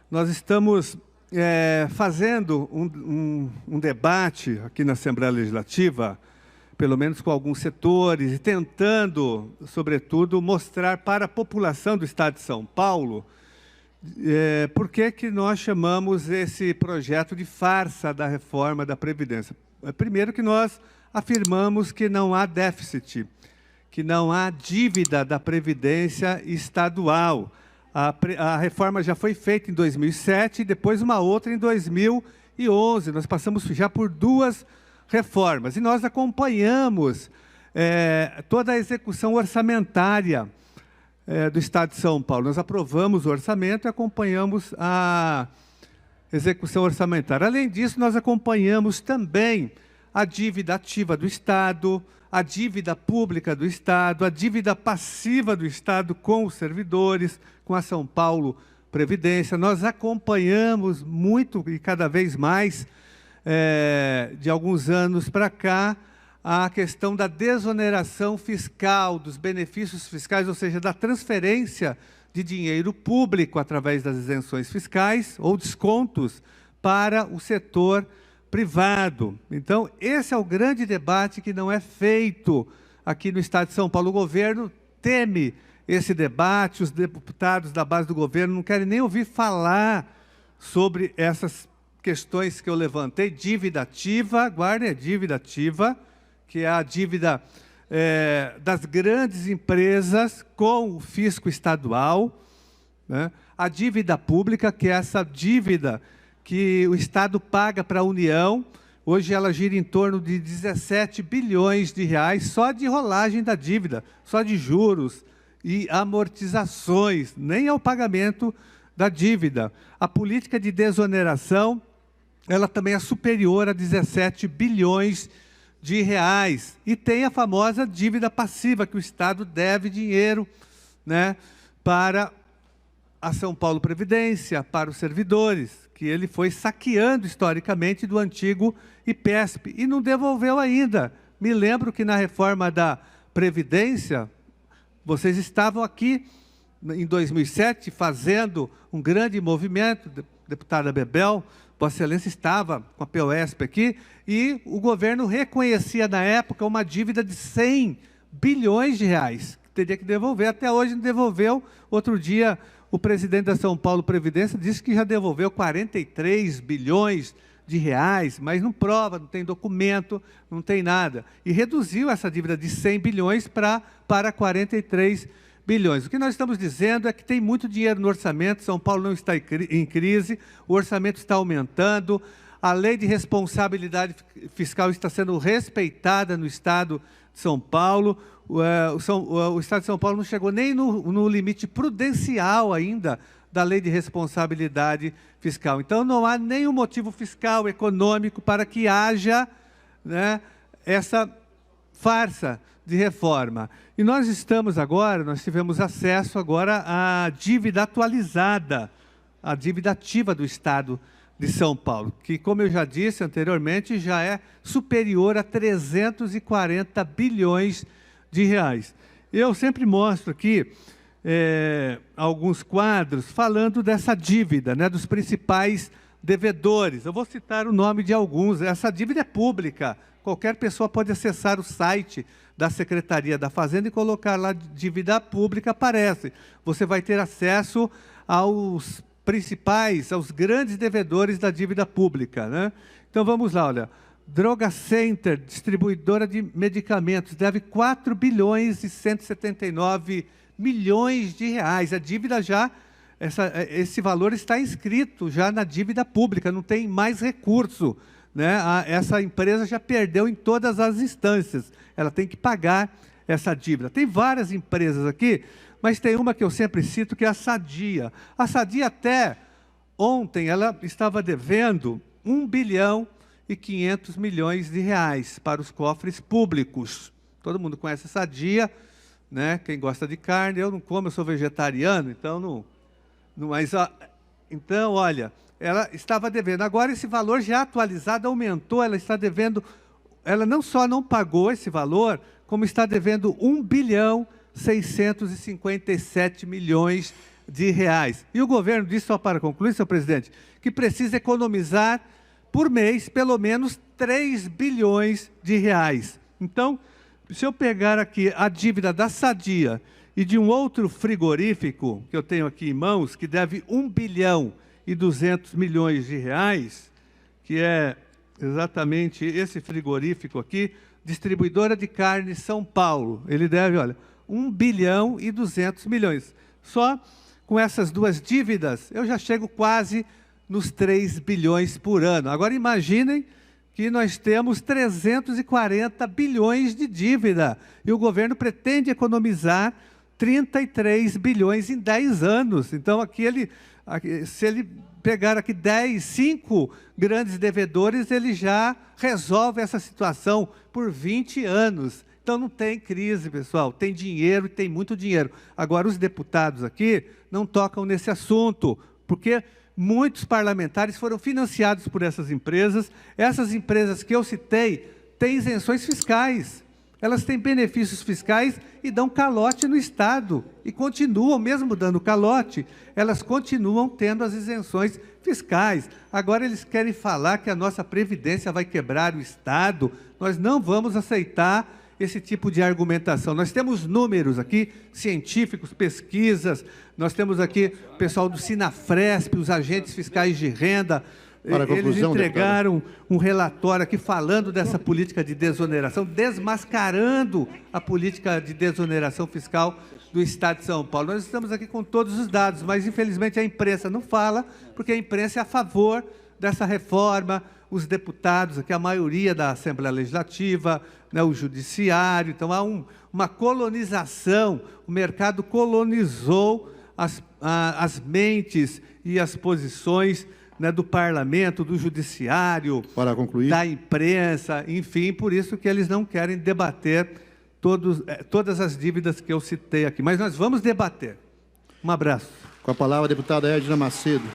Nós estamos fazendo um debate aqui na Assembleia Legislativa, pelo menos com alguns setores, e tentando, sobretudo, mostrar para a população do Estado de São Paulo por que nós chamamos esse projeto de farsa da reforma da Previdência. Primeiro que nós afirmamos que não há déficit, que não há dívida da Previdência estadual. A reforma já foi feita em 2007 e depois uma outra em 2011. Nós passamos já por duas reformas e nós acompanhamos toda a execução orçamentária do Estado de São Paulo. Nós aprovamos o orçamento e acompanhamos a execução orçamentária. Além disso, nós acompanhamos também a dívida ativa do Estado, a dívida pública do Estado, a dívida passiva do Estado com os servidores, com a São Paulo Previdência. Nós acompanhamos muito e cada vez mais, de alguns anos para cá, a questão da desoneração fiscal, dos benefícios fiscais, ou seja, da transferência de dinheiro público através das isenções fiscais ou descontos para o setor privado. Então, esse é o grande debate que não é feito aqui no Estado de São Paulo. O governo teme esse debate, os deputados da base do governo não querem nem ouvir falar sobre essas questões que eu levantei. Dívida ativa, guardem a dívida ativa, que é a dívida das grandes empresas com o fisco estadual, né? A dívida pública, que é essa dívida que o Estado paga para a União. Hoje ela gira em torno de 17 bilhões de reais só de rolagem da dívida, só de juros e amortizações, nem é o pagamento da dívida. A política de desoneração, ela também é superior a 17 bilhões de reais. E tem a famosa dívida passiva, que o Estado deve dinheiro, né, para a São Paulo Previdência, para os servidores, que ele foi saqueando historicamente do antigo IPESP e não devolveu ainda. Me lembro que na reforma da Previdência, vocês estavam aqui em 2007 fazendo um grande movimento, deputada Bebel, Vossa Excelência estava com a POSP aqui, e o governo reconhecia na época uma dívida de 100 bilhões de reais, que teria que devolver. Até hoje não devolveu. Outro dia, o presidente da São Paulo Previdência disse que já devolveu 43 bilhões de reais, mas não prova, não tem documento, não tem nada. E reduziu essa dívida de 100 bilhões para 43 bilhões. O que nós estamos dizendo é que tem muito dinheiro no orçamento, São Paulo não está em crise, o orçamento está aumentando, a lei de responsabilidade fiscal está sendo respeitada no Estado de São Paulo. O Estado de São Paulo não chegou nem no limite prudencial ainda da lei de responsabilidade fiscal. Então, não há nenhum motivo fiscal, econômico, para que haja, né, essa farsa de reforma. E nós tivemos acesso agora à dívida atualizada, a dívida ativa do Estado de São Paulo, que, como eu já disse anteriormente, já é superior a 340 bilhões de reais. Eu sempre mostro aqui alguns quadros falando dessa dívida, né, dos principais devedores. Eu vou citar o nome de alguns. Essa dívida é pública. Qualquer pessoa pode acessar o site da Secretaria da Fazenda e colocar lá dívida pública, aparece. Você vai ter acesso aos grandes devedores da dívida pública, né? Então, vamos lá, olha. Droga Center, distribuidora de medicamentos, deve 4 bilhões e 179 milhões de reais. A dívida já, esse valor está inscrito já na dívida pública, não tem mais recurso, né? Essa empresa já perdeu em todas as instâncias, ela tem que pagar essa dívida. Tem várias empresas aqui, mas tem uma que eu sempre cito, que é a Sadia. A Sadia, até ontem, ela estava devendo 1 bilhão e 500 milhões de reais para os cofres públicos. Todo mundo conhece a Sadia, né? Quem gosta de carne, eu não como, eu sou vegetariano, então não mas, então, olha, ela estava devendo. Agora esse valor já atualizado aumentou, ela está devendo, ela não só não pagou esse valor, como está devendo 1 bilhão 657 milhões de reais. E o governo disse, só para concluir, senhor presidente, que precisa economizar por mês pelo menos 3 bilhões de reais. Então, se eu pegar aqui a dívida da Sadia e de um outro frigorífico, que eu tenho aqui em mãos, que deve 1 bilhão e 200 milhões de reais, que é exatamente esse frigorífico aqui, Distribuidora de Carne São Paulo. Ele deve, olha, 1 bilhão e 200 milhões. Só com essas duas dívidas, eu já chego quase nos 3 bilhões por ano. Agora imaginem que nós temos 340 bilhões de dívida e o governo pretende economizar 33 bilhões em 10 anos. Então, se ele pegar aqui 5 grandes devedores, ele já resolve essa situação por 20 anos. Então, não tem crise, pessoal. Tem dinheiro e tem muito dinheiro. Agora, os deputados aqui não tocam nesse assunto, porque muitos parlamentares foram financiados por essas empresas. Essas empresas que eu citei têm isenções fiscais. Elas têm benefícios fiscais e dão calote no Estado. E continuam, mesmo dando calote, elas continuam tendo as isenções fiscais. Agora eles querem falar que a nossa Previdência vai quebrar o Estado. Nós não vamos aceitar esse tipo de argumentação. Nós temos números aqui, científicos, pesquisas, nós temos aqui o pessoal do Sinafresp, os agentes fiscais de renda. Eles entregaram um relatório aqui falando dessa política de desoneração, desmascarando a política de desoneração fiscal do Estado de São Paulo. Nós estamos aqui com todos os dados, mas infelizmente a imprensa não fala, porque a imprensa é a favor dessa reforma, os deputados, aqui a maioria da Assembleia Legislativa, né, o Judiciário. Então há uma colonização, o mercado colonizou as mentes e as posições, né, do Parlamento, do Judiciário, para concluir, da imprensa, enfim, por isso que eles não querem debater todas as dívidas que eu citei aqui. Mas nós vamos debater. Um abraço. Com a palavra a deputada Edna Macedo.